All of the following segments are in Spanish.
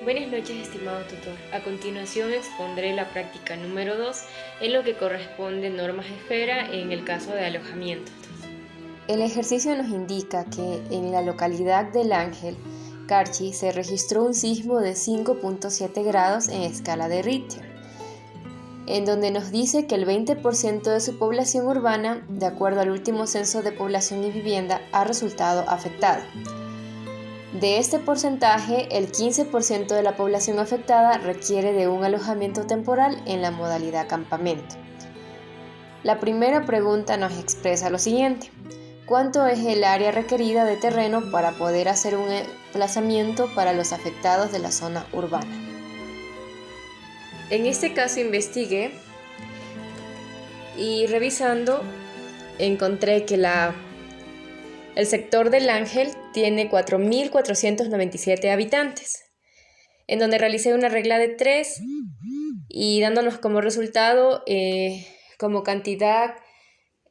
Buenas noches, estimado tutor. A continuación expondré la práctica número 2 en lo que corresponde normas esfera en el caso de alojamiento. El ejercicio nos indica que en la localidad del Ángel, Carchi, se registró un sismo de 5.7 grados en escala de Richter, en donde nos dice que el 20% de su población urbana, de acuerdo al último censo de población y vivienda, ha resultado afectada. De este porcentaje, el 15% de la población afectada requiere de un alojamiento temporal en la modalidad campamento. La primera pregunta nos expresa lo siguiente: ¿cuánto es el área requerida de terreno para poder hacer un emplazamiento para los afectados de la zona urbana? En este caso investigué y revisando encontré que el sector del Ángel tiene 4.497 habitantes, en donde realicé una regla de 3 y dándonos como resultado, como cantidad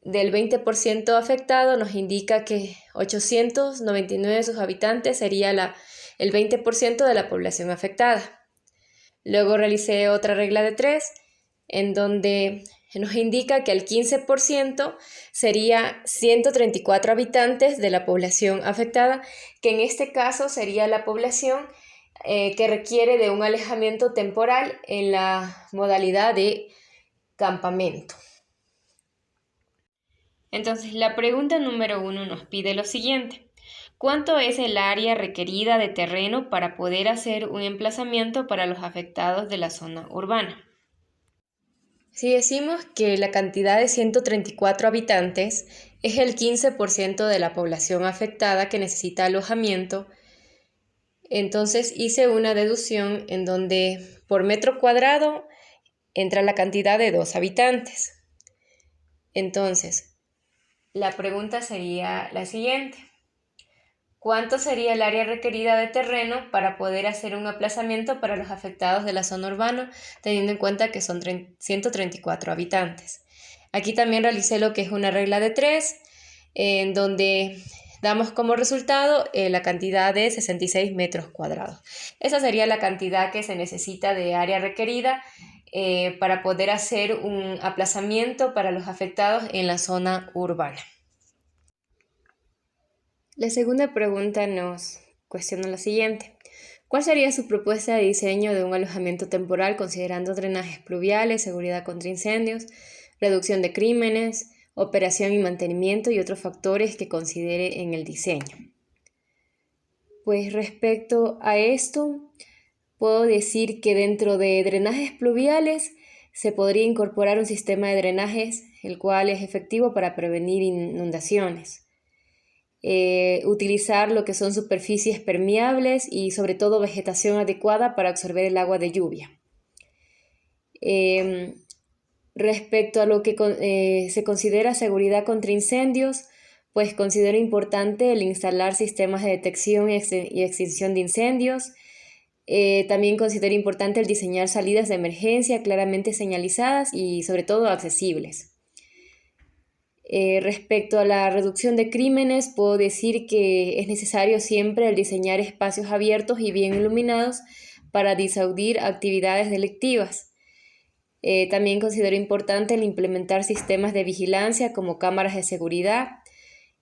del 20% afectado, nos indica que 899 de sus habitantes sería el 20% de la población afectada. Luego realicé otra regla de 3, en donde nos indica que el 15% sería 134 habitantes de la población afectada, que en este caso sería la población que requiere de un alejamiento temporal en la modalidad de campamento. Entonces, la pregunta número 1 nos pide lo siguiente: ¿cuánto es el área requerida de terreno para poder hacer un emplazamiento para los afectados de la zona urbana? Si decimos que la cantidad de 134 habitantes es el 15% de la población afectada que necesita alojamiento, entonces hice una deducción en donde por metro cuadrado entra la cantidad de 2 habitantes. Entonces, la pregunta sería la siguiente: ¿cuánto sería el área requerida de terreno para poder hacer un aplazamiento para los afectados de la zona urbana, teniendo en cuenta que son 134 habitantes? Aquí también realicé lo que es una regla de 3, en donde damos como resultado la cantidad de 66 metros cuadrados. Esa sería la cantidad que se necesita de área requerida para poder hacer un aplazamiento para los afectados en la zona urbana. La segunda pregunta nos cuestiona lo siguiente: ¿cuál sería su propuesta de diseño de un alojamiento temporal considerando drenajes pluviales, seguridad contra incendios, reducción de crímenes, operación y mantenimiento y otros factores que considere en el diseño? Pues respecto a esto, puedo decir que dentro de drenajes pluviales se podría incorporar un sistema de drenajes, el cual es efectivo para prevenir inundaciones. Utilizar lo que son superficies permeables y sobre todo vegetación adecuada para absorber el agua de lluvia. Respecto a lo que se considera seguridad contra incendios, pues considero importante el instalar sistemas de detección y extinción de incendios. También considero importante el diseñar salidas de emergencia claramente señalizadas y sobre todo accesibles. Respecto a la reducción de crímenes, puedo decir que es necesario siempre el diseñar espacios abiertos y bien iluminados para disuadir actividades delictivas. También considero importante el implementar sistemas de vigilancia como cámaras de seguridad,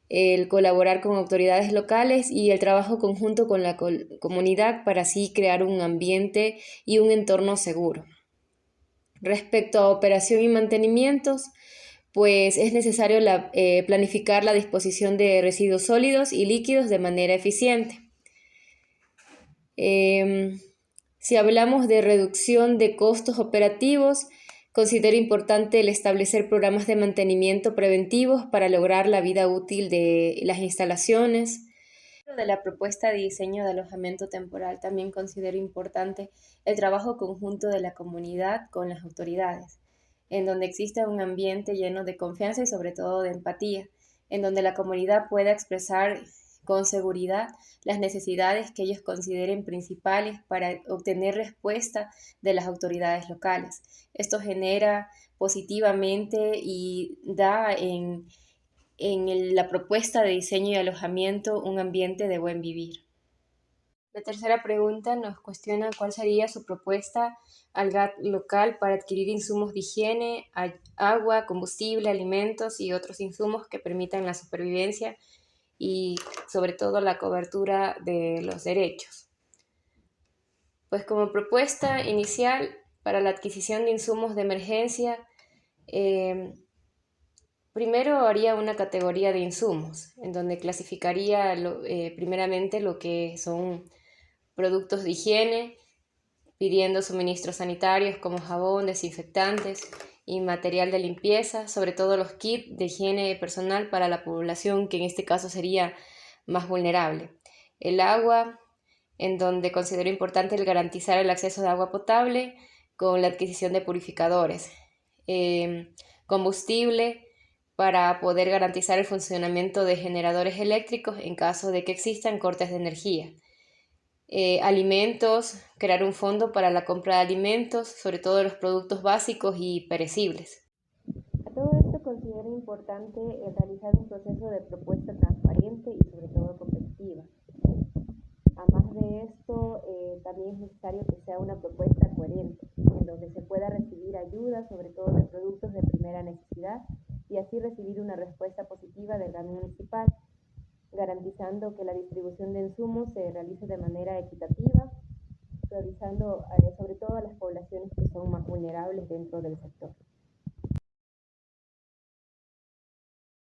el colaborar con autoridades locales y el trabajo conjunto con la comunidad para así crear un ambiente y un entorno seguro. Respecto a operación y mantenimientos, pues es necesario planificar la disposición de residuos sólidos y líquidos de manera eficiente. Si hablamos de reducción de costos operativos, considero importante el establecer programas de mantenimiento preventivos para lograr la vida útil de las instalaciones. De la propuesta de diseño de alojamiento temporal, también considero importante el trabajo conjunto de la comunidad con las autoridades, en donde exista un ambiente lleno de confianza y sobre todo de empatía, en donde la comunidad pueda expresar con seguridad las necesidades que ellos consideren principales para obtener respuesta de las autoridades locales. Esto genera positivamente y da en la propuesta de diseño y alojamiento un ambiente de buen vivir. La tercera pregunta nos cuestiona cuál sería su propuesta al GAT local para adquirir insumos de higiene, agua, combustible, alimentos y otros insumos que permitan la supervivencia y sobre todo la cobertura de los derechos. Pues como propuesta inicial para la adquisición de insumos de emergencia, primero haría una categoría de insumos, en donde clasificaría primeramente lo que son productos de higiene, pidiendo suministros sanitarios como jabón, desinfectantes y material de limpieza, sobre todo los kits de higiene personal para la población que en este caso sería más vulnerable. El agua, en donde considero importante el garantizar el acceso de agua potable con la adquisición de purificadores. Combustible, para poder garantizar el funcionamiento de generadores eléctricos en caso de que existan cortes de energía. Alimentos, crear un fondo para la compra de alimentos, sobre todo los productos básicos y perecibles. A todo esto considero importante realizar un proceso de propuesta transparente y sobre todo competitiva. Además de esto, también es necesario que sea una propuesta coherente, en donde se pueda recibir ayuda, sobre todo de productos de primera necesidad, y así recibir una respuesta positiva del GAN municipal, garantizando que la distribución de insumos se realice de manera equitativa, priorizando sobre todo a las poblaciones que son más vulnerables dentro del sector.